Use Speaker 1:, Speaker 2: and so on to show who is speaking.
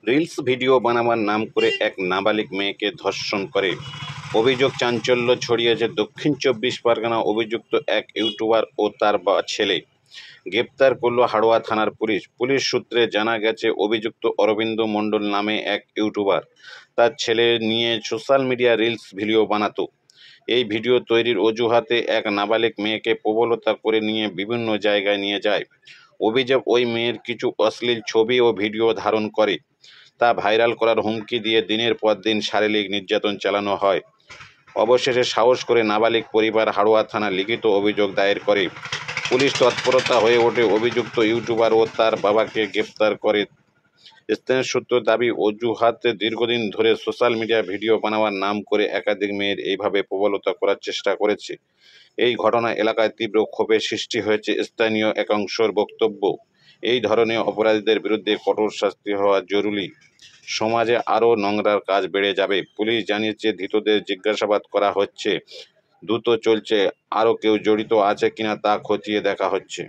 Speaker 1: Reels video বানাবার নাম করে এক নাবালিক মেয়েকে ধর্ষণ করে অভিযোগ চাঞ্চল্য ছড়িয়েছে দক্ষিণ চব্বিশ পরগনা। অভিযুক্ত এক ইউটিউবার ও তার ছেলে গ্রেপ্তার করল হাড়োয়া থানার পুলিশ। পুলিশ সূত্রে জানা গেছে, অভিযুক্ত অরবিন্দ মণ্ডল নামে এক ইউটিউবার তার ছেলে নিয়ে সোশ্যাল মিডিয়া রিলস ভিডিও বানাতো। এই ভিডিও তৈরির অজুহাতে এক নাবালিক মেয়েকে প্রবলতা করে নিয়ে বিভিন্ন জায়গায় নিয়ে যায়। অভিযোগ, ওই মেয়ের কিছু অশ্লীল ছবি ও ভিডিও ধারণ করে তা ভাইরাল করার হুমকি দিয়ে দিনের পর দিন শারীরিক নির্যাতন চালানো হয়। অবশেষে সাহস করে নাবালিক পরিবার হাড়োয়া থানায় লিখিত অভিযোগ দায়ের করে। পুলিশ তৎপরতা হয়ে ওঠে, অভিযুক্ত ইউটিউবার ও তার বাবাকে গ্রেপ্তার করে। স্থানীয় সূত্র দাবি, অজুহাতে দীর্ঘদিন ধরে সোশ্যাল মিডিয়া ভিডিও বানাবার নাম করে একাধিক মেয়ের এইভাবে প্রবলতা করার চেষ্টা করেছে। এই ঘটনা এলাকায় তীব্র ক্ষোভের সৃষ্টি হয়েছে। স্থানীয় একাংশের বক্তব্য, এই ধরনের অপরাধীদের বিরুদ্ধে কঠোর শাস্তি হওয়া জরুরি। সমাজে আরও নোংরার কাজ বেড়ে যাবে। পুলিশ জানিয়েছে, ধৃতদের জিজ্ঞাসাবাদ করা হচ্ছে। দ্রুত চলছে, আরও কেউ জড়িত আছে কিনা তা খতিয়ে দেখা হচ্ছে।